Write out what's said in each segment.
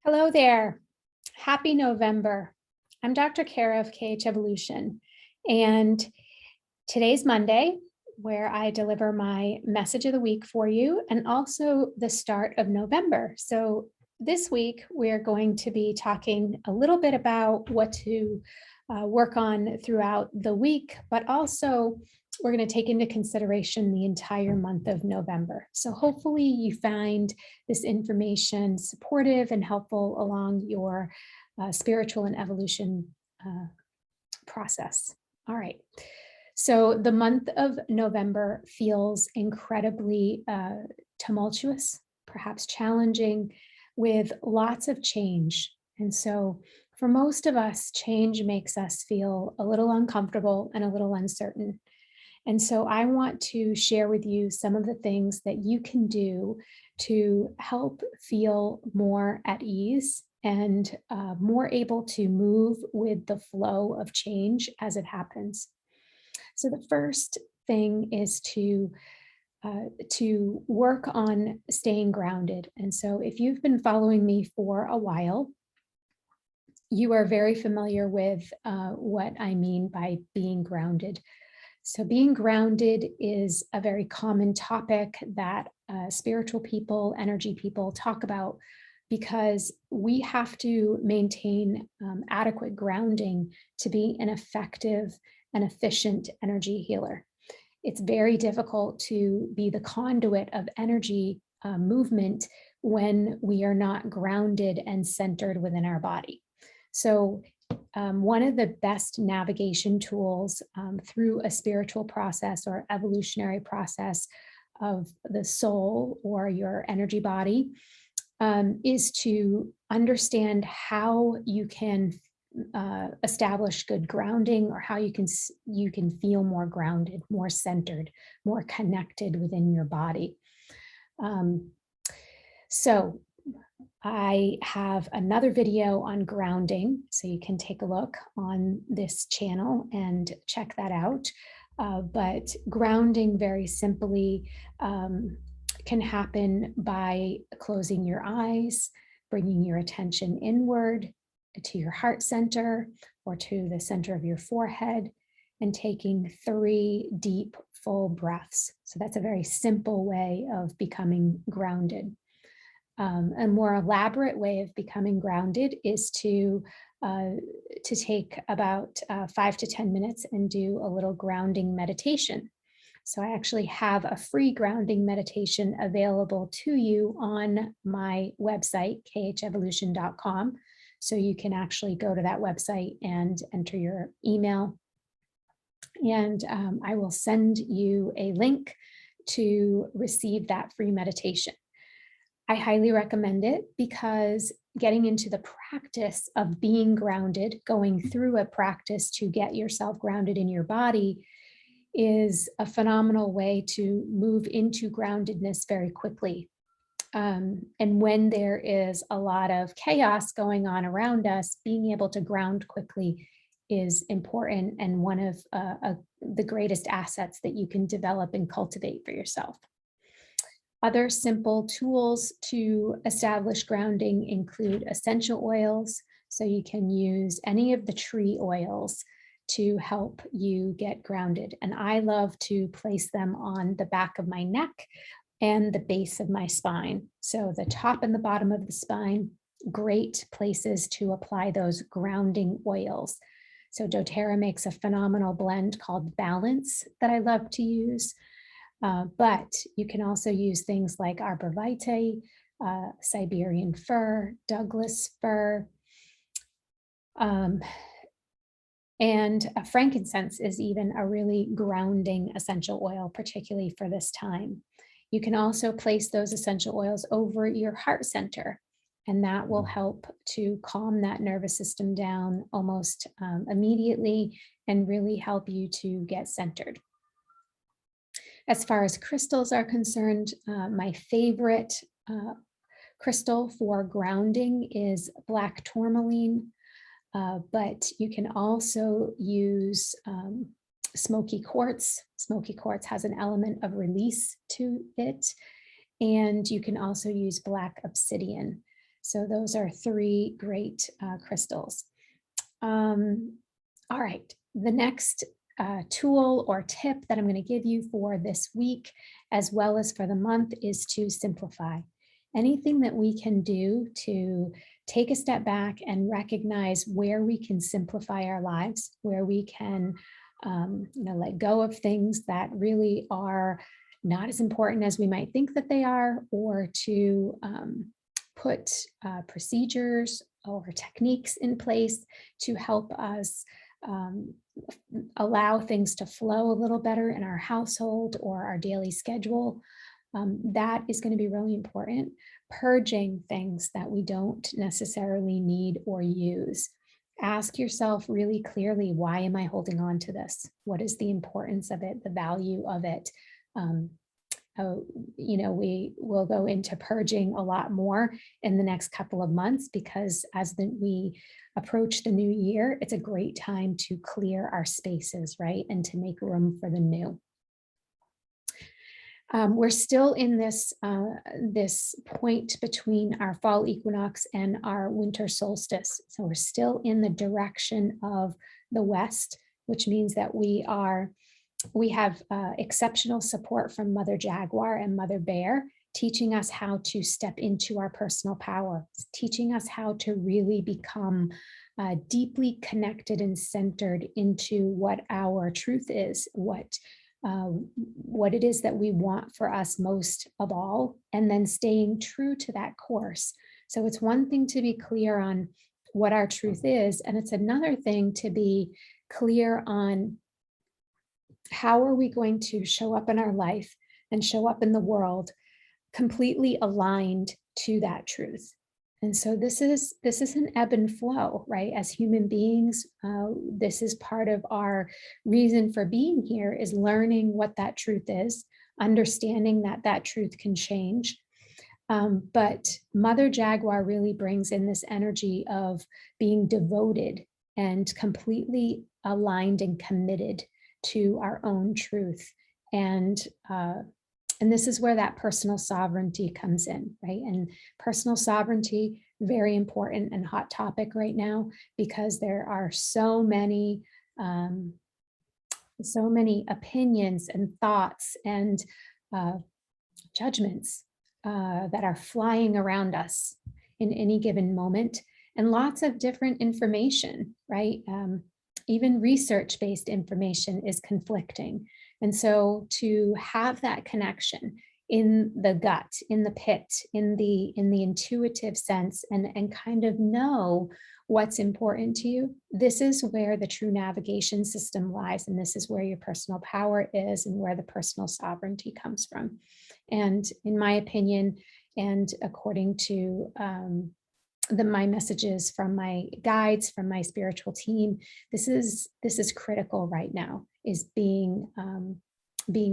Hello there. Happy November. I'm Dr. Kara of KH Evolution, and today's Monday, where I deliver my message of the week for you and also the start of November. So this week, we're going to be talking a little bit about what to work on throughout the week, but also we're going to take into consideration the entire month of November. So hopefully you find this information supportive and helpful along your spiritual and evolution process. All right. So the month of November feels incredibly tumultuous, perhaps challenging, with lots of change. And so for most of us, change makes us feel a little uncomfortable and a little uncertain. And so I want to share with you some of the things that you can do to help feel more at ease and more able to move with the flow of change as it happens. So the first thing is to work on staying grounded. And so if you've been following me for a while, you are very familiar with what I mean by being grounded. So being grounded is a very common topic that spiritual people, energy people talk about because we have to maintain adequate grounding to be an effective and efficient energy healer. It's very difficult to be the conduit of energy movement when we are not grounded and centered within our body. So one of the best navigation tools through a spiritual process or evolutionary process of the soul or your energy body is to understand how you can establish good grounding, or how you can feel more grounded, more centered, more connected within your body. So I have another video on grounding, so you can take a look on this channel and check that out. But grounding very simply can happen by closing your eyes, bringing your attention inward to your heart center or to the center of your forehead, and taking 3 deep, full breaths. So that's a very simple way of becoming grounded. A more elaborate way of becoming grounded is to take about 5 to 10 minutes and do a little grounding meditation. So I actually have a free grounding meditation available to you on my website, khevolution.com. So you can actually go to that website and enter your email. And I will send you a link to receive that free meditation. I highly recommend it because getting into the practice of being grounded, going through a practice to get yourself grounded in your body, is a phenomenal way to move into groundedness very quickly. And when there is a lot of chaos going on around us, being able to ground quickly is important and one of the greatest assets that you can develop and cultivate for yourself. Other simple tools to establish grounding include essential oils. So you can use any of the tree oils to help you get grounded. And I love to place them on the back of my neck and the base of my spine. So the top and the bottom of the spine, great places to apply those grounding oils. So doTERRA makes a phenomenal blend called Balance that I love to use. But you can also use things like arbor vitae, Siberian fir, Douglas fir, and frankincense is even a really grounding essential oil, particularly for this time. You can also place those essential oils over your heart center, and that will help to calm that nervous system down almost immediately and really help you to get centered. As far as crystals are concerned, my favorite crystal for grounding is black tourmaline, but you can also use smoky quartz. Smoky quartz has an element of release to it, and you can also use black obsidian. So those are three great crystals. All right, the next tool or tip that I'm going to give you for this week, as well as for the month, is to simplify. Anything that we can do to take a step back and recognize where we can simplify our lives, where we can, let go of things that really are not as important as we might think that they are, or to put procedures or techniques in place to help us um, allow things to flow a little better in our household or our daily schedule. That is going to be really important. Purging things that we don't necessarily need or use. Ask yourself really clearly, why am I holding on to this? What is the importance of it, the value of it? Um, we will go into purging a lot more in the next couple of months, because as we approach the new year, it's a great time to clear our spaces, right? And to make room for the new. We're still in this point between our fall equinox and our winter solstice. So we're still in the direction of the west, which means that we have exceptional support from Mother Jaguar and Mother Bear, teaching us how to step into our personal power, teaching us how to really become deeply connected and centered into what our truth is, what it is that we want for us most of all, and then staying true to that course. So it's one thing to be clear on what our truth is, and it's another thing to be clear on how are we going to show up in our life and show up in the world completely aligned to that truth. And so this is an ebb and flow, right? As human beings, this is part of our reason for being here, is learning what that truth is, understanding that that truth can change. But Mother Jaguar really brings in this energy of being devoted and completely aligned and committed to our own truth. And this is where that personal sovereignty comes in, right? And personal sovereignty, very important and hot topic right now, because there are so many opinions and thoughts and judgments that are flying around us in any given moment, and lots of different information, right? Even research-based information is conflicting. And so to have that connection in the gut, in the pit, in the intuitive sense, and kind of know what's important to you, this is where the true navigation system lies. And this is where your personal power is, and where the personal sovereignty comes from. And in my opinion, and according to my messages from my guides, from my spiritual team, this is critical right now, is being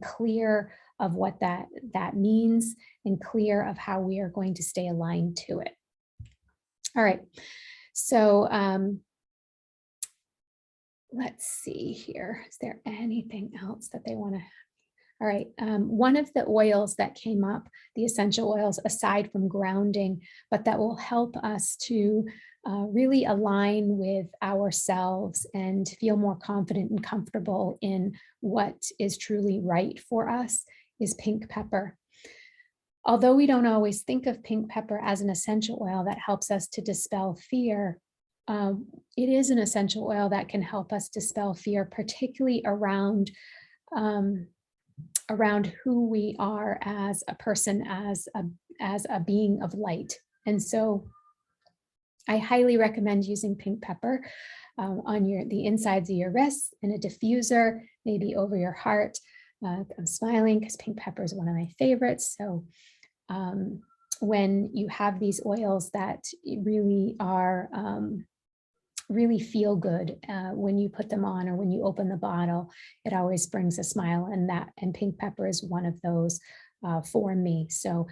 clear of what that means, and clear of how we are going to stay aligned to it. All right, so let's see here. Is there anything else that they want to? All right, one of the oils that came up, the essential oils, aside from grounding, but that will help us to really align with ourselves and feel more confident and comfortable in what is truly right for us, is pink pepper. Although we don't always think of pink pepper as an essential oil that helps us to dispel fear, it is an essential oil that can help us dispel fear, particularly around who we are as a person, as a being of light. And so I highly recommend using pink pepper on the insides of your wrists, in a diffuser, maybe over your heart. I'm smiling because pink pepper is one of my favorites. So when you have these oils that really are really feel good when you put them on, or when you open the bottle, it always brings a smile, and pink pepper is one of those for me. So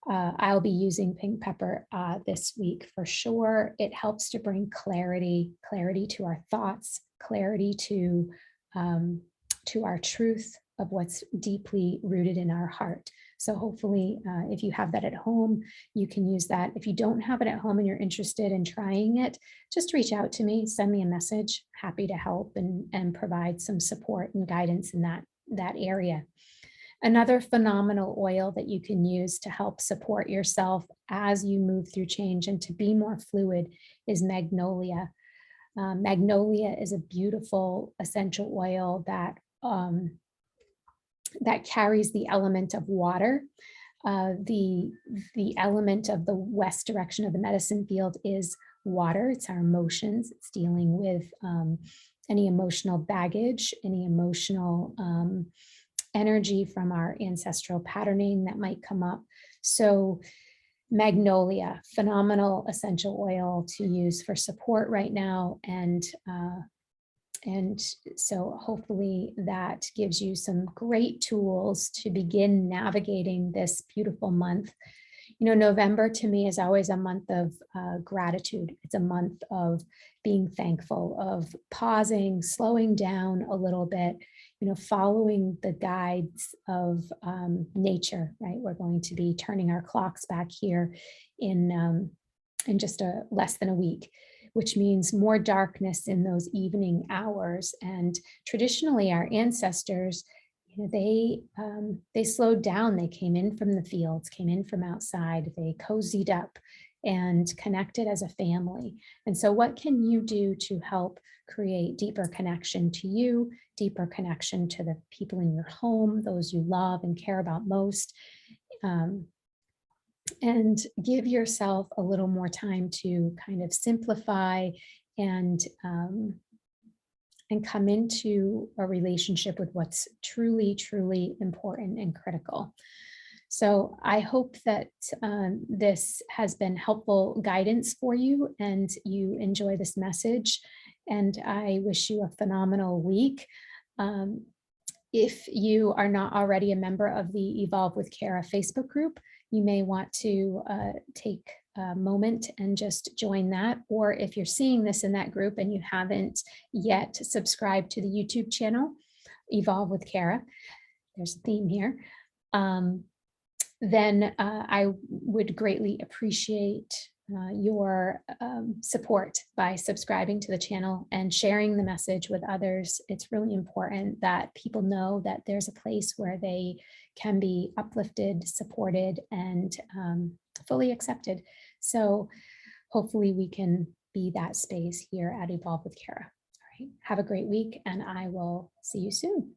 I'll be using pink pepper this week for sure. It helps to bring clarity to our thoughts, clarity to our truth of what's deeply rooted in our heart. So hopefully, if you have that at home, you can use that. If you don't have it at home and you're interested in trying it, just reach out to me, send me a message. Happy to help and provide some support and guidance in that area. Another phenomenal oil that you can use to help support yourself as you move through change and to be more fluid is Magnolia. Magnolia is a beautiful essential oil that carries the element of water. The element of the west direction of the medicine field is water. It's our emotions. It's dealing with any emotional baggage, any emotional energy from our ancestral patterning that might come up. So Magnolia, phenomenal essential oil to use for support right now. And so hopefully that gives you some great tools to begin navigating this beautiful month. You know, November to me is always a month of gratitude. It's a month of being thankful, of pausing, slowing down a little bit, you know, following the guides of nature, right? We're going to be turning our clocks back here in just less than a week, which means more darkness in those evening hours. And traditionally, our ancestors, you know, they slowed down. They came in from the fields, came in from outside. They cozied up and connected as a family. And so, what can you do to help create deeper connection to you, deeper connection to the people in your home, those you love and care about most? And give yourself a little more time to kind of simplify and and come into a relationship with what's truly, truly important and critical. So I hope that this has been helpful guidance for you and you enjoy this message. And I wish you a phenomenal week. Um, if you are not already a member of the Evolve with Kara Facebook group, you may want to take a moment and just join that. Or if you're seeing this in that group and you haven't yet subscribed to the YouTube channel, Evolve with Kara, there's a theme here, then I would greatly appreciate your support by subscribing to the channel and sharing the message with others. It's really important that people know that there's a place where they can be uplifted, supported, and fully accepted. So hopefully we can be that space here at Evolve with Kara. All right, have a great week, and I will see you soon.